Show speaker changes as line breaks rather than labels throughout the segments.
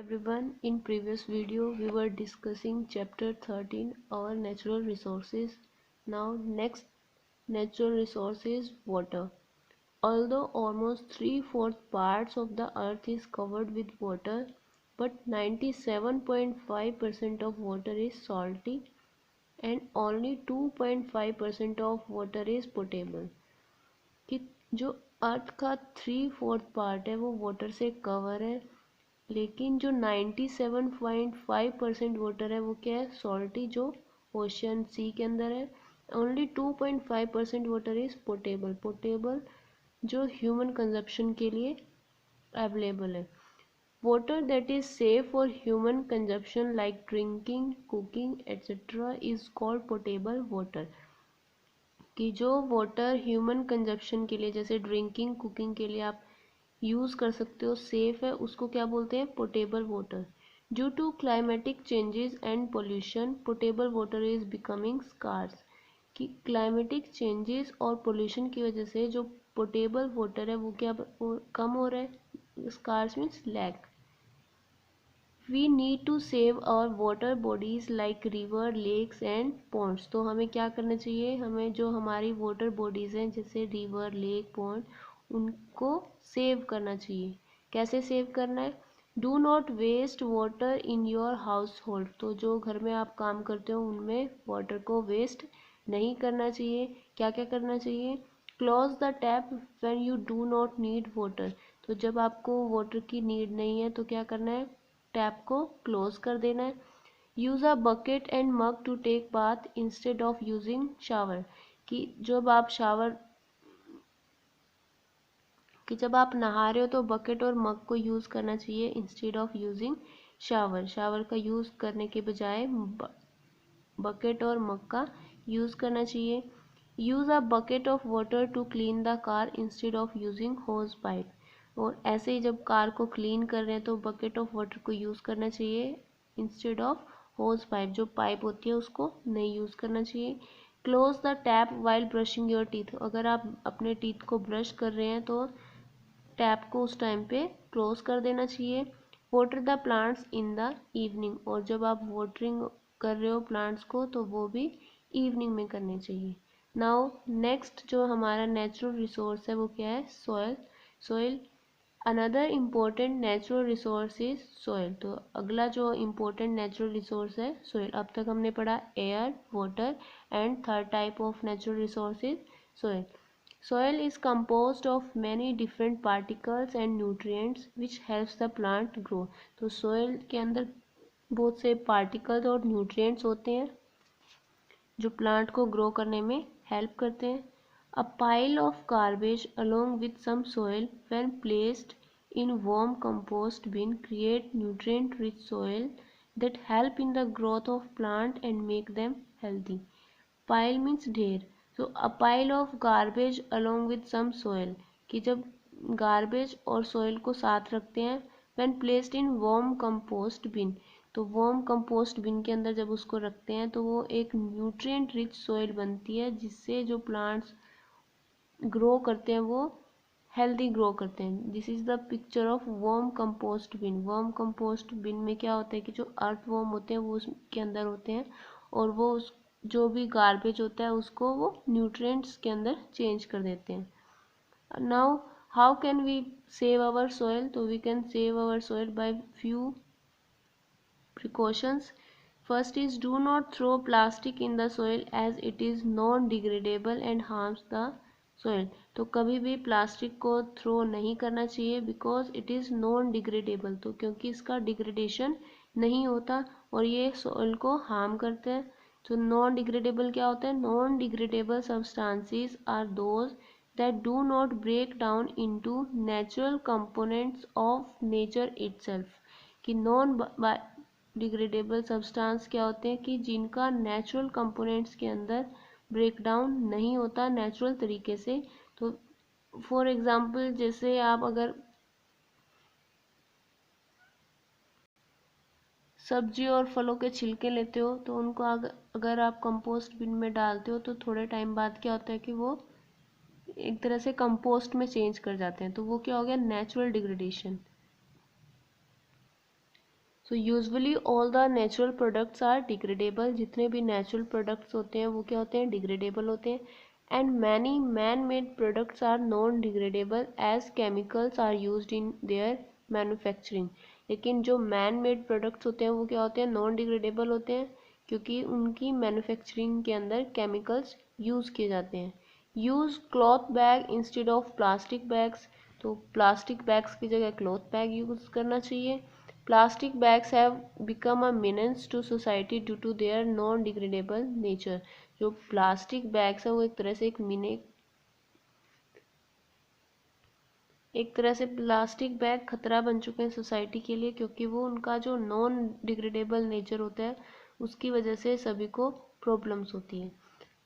everyone. In previous video we were discussing chapter 13, our natural resources. Now next natural resource is water. Although almost 3/4 parts of the earth is covered with water, but 97.5% of water is salty and only 2.5% of water is potable. कि जो अर्थ का 3/4 part है वो water से cover है, लेकिन जो 97.5% water है वो क्या है, सॉल्टी, जो ओशन सी के अंदर है. Only 2.5% water is potable. Potable जो ह्यूमन कंजप्शन के लिए अवेलेबल है. Water that is safe for human consumption like drinking, cooking etcetera is called potable water. कि जो वाटर ह्यूमन कंजप्शन के लिए, जैसे ड्रिंकिंग, कुकिंग के लिए आप यूज़ कर सकते हो, सेफ है, उसको क्या बोलते हैं, potable water. Due to climatic changes and pollution potable water is becoming scarce. कि क्लाइमेटिक चेंजेस और पोल्यूशन की वजह से जो पोटेबल वाटर है वो क्या, वो कम हो रहा है. Scarce means lack. We need to save our water bodies like river, lakes and ponds. तो हमें क्या करना चाहिए, हमें जो हमारी वाटर बॉडीज़ हैं जैसे रिवर, लेक, पॉन्ड, उनको सेव करना चाहिए. कैसे सेव करना है, do not waste water in your household. तो जो घर में आप काम करते हो उनमें वाटर को वेस्ट नहीं करना चाहिए. क्या क्या करना चाहिए, close the tap when you do not need water. तो जब आपको वाटर की नीड नहीं है तो क्या करना है, टैप को क्लोज कर देना है. Use a bucket and mug to take bath instead of using shower. कि जब आप नहा रहे हो तो बकेट और मग को यूज़ करना चाहिए instead of using shower. Shower का यूज़ करने के बजाय बकेट और मग का यूज़ करना चाहिए. Use a bucket of water to clean the car instead of using hose pipe. और ऐसे ही जब कार को क्लीन कर रहे हैं तो बकेट ऑफ वाटर को यूज़ करना चाहिए इंस्टेड ऑफ होज पाइप. जो पाइप होती है उसको नहीं यूज़ करना चाहिए. Close the tap while brushing your teeth. अगर आप अपने टीथ को ब्रश कर रहे हैं तो टैप को उस टाइम पे क्लोज कर देना चाहिए. Water the plants in the evening. और जब आप वाटरिंग कर रहे हो प्लांट्स को तो वो भी इवनिंग में करनी चाहिए. नाउ नेक्स्ट जो हमारा नेचुरल रिसोर्स है वो क्या है, soil. Soil another important natural resource is soil. तो अगला जो इम्पोर्टेंट नेचुरल रिसोर्स है सॉइल. अब तक हमने पढ़ा air, water and third type of natural resource is soil. Soil is composed of many different particles and nutrients which helps the plant grow. तो soil के अंदर बहुत से particles और nutrients होते हैं जो plant को grow करने में help करते हैं. A pile of garbage along with some soil when placed in warm compost bin create nutrient rich soil that help in the growth of plant and make them healthy. Pile means ढेर. So a pile of garbage along with some soil. कि जब garbage और soil को साथ रखते हैं when placed in warm compost bin. तो warm compost bin के अंदर जब उसको रखते हैं तो वो एक न्यूट्रिएंट रिच सोइल बनती है जिससे जो प्लांट्स ग्रो करते हैं वो हेल्दी ग्रो करते हैं. This is the picture of worm compost bin. Worm compost bin में क्या होता है कि जो अर्थ वर्म होते हैं वो उसके अंदर होते हैं और वो उस जो भी गार्बेज होता है उसको वो न्यूट्रिएंट्स के अंदर चेंज कर देते हैं. Now how can we save our soil. तो we can save our soil by few precautions. First is do not throw plastic in the soil as it is non-degradable and harms the soil. तो कभी भी plastic को throw नहीं करना चाहिए because it is non degradable. तो क्योंकि इसका डिग्रेडेशन नहीं होता और ये सॉइल को हार्म करते हैं. तो नॉन डिग्रेडेबल क्या होता है, non degradable substances are those that do not break down into natural components of nature itself. कि नॉन डिग्रेडेबल सब्सटेंस क्या होते हैं कि जिनका नेचुरल कंपोनेंट्स के अंदर ब्रेक डाउन नहीं होता नेचुरल तरीके से. तो फॉर एग्जांपल जैसे आप अगर सब्जी और फलों के छिलके लेते हो तो उनको अगर आप कंपोस्ट बिन में डालते हो तो थोड़े टाइम बाद क्या होता है कि वो एक तरह से कंपोस्ट में चेंज कर जाते हैं. तो वो क्या हो गया, natural degradation. So usually all the natural products are degradable, जितने भी नेचुरल प्रोडक्ट्स होते हैं वो क्या होते हैं, डिग्रेडेबल होते हैं। And many man made products are non degradable as chemicals are used in their manufacturing. लेकिन जो मैन मेड प्रोडक्ट्स होते हैं वो क्या होते हैं, नॉन डिग्रेडेबल होते हैं, क्योंकि उनकी मैन्युफैक्चरिंग के अंदर केमिकल्स यूज़ किए जाते हैं। Use cloth bag instead of plastic bags, तो प्लास्टिक बैग्स की जगह क्लॉथ बैग यूज़ करना चाहिए। Plastic bags have become a menace to society due to their non degradable nature. जो प्लास्टिक बैग्स है वो एक तरह से प्लास्टिक बैग खतरा बन चुके हैं सोसाइटी के लिए, क्योंकि वो उनका जो नॉन डिग्रेडेबल नेचर होता है उसकी वजह से सभी को प्रॉब्लम्स होती है।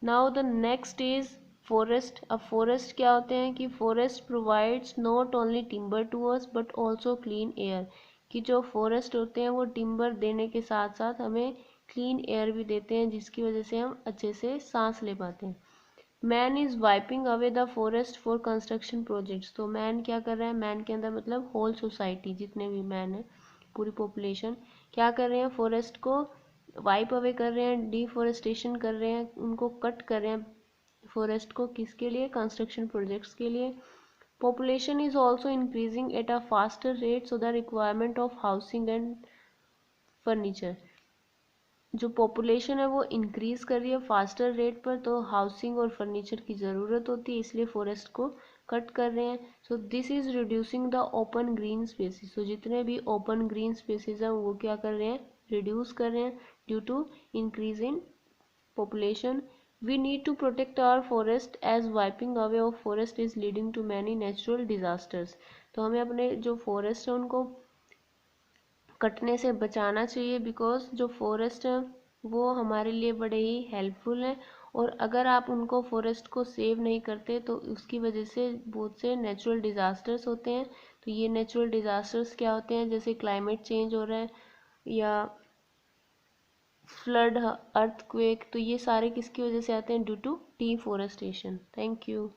Now the next is forest. अब फॉरेस्ट क्या होते हैं कि forest provides not only timber to us but also clean air, कि जो फॉरेस्ट होते हैं वो टिम्बर देने के साथ साथ हमें क्लीन एयर भी देते हैं, जिसकी वजह से हम अच्छे से सांस ले पाते हैं। Man is wiping away the forest for construction projects, तो मैन क्या कर रहा है, मैन के अंदर मतलब होल सोसाइटी, जितने भी मैन है, पूरी पॉपुलेशन क्या कर रहे हैं, फॉरेस्ट को वाइप अवे कर रहे हैं, डिफॉरेस्टेशन कर रहे हैं, उनको कट कर रहे हैं फॉरेस्ट को, किसके लिए, कंस्ट्रक्शन प्रोजेक्ट्स के लिए। Population is also increasing at a faster rate, so the requirement of housing and furniture, जो पॉपुलेशन है वो इंक्रीज कर रही है फास्टर रेट पर, तो हाउसिंग और फर्नीचर की ज़रूरत होती है, इसलिए फॉरेस्ट को कट कर रहे हैं। So this is reducing the open green spaces, तो जितने भी ओपन ग्रीन स्पेसिस हैं वो क्या कर रहे हैं, रिड्यूस कर रहे हैं due to increase in population. We need to protect our forest as wiping away of forest is leading to many natural disasters. तो हमें अपने जो फॉरेस्ट है उनको कटने से बचाना चाहिए, बिकॉज जो फॉरेस्ट है वो हमारे लिए बड़े ही हेल्पफुल हैं, और अगर आप उनको फॉरेस्ट को सेव नहीं करते तो उसकी वजह से बहुत से नेचुरल डिज़ास्टर्स होते हैं। तो ये नेचुरल डिज़ास्टर्स क्या होते हैं, जैसे क्लाइमेट चेंज हो रहा है या फ्लड, अर्थक्वेक, तो ये सारे किसकी वजह से आते हैं, due to deforestation. Thank you.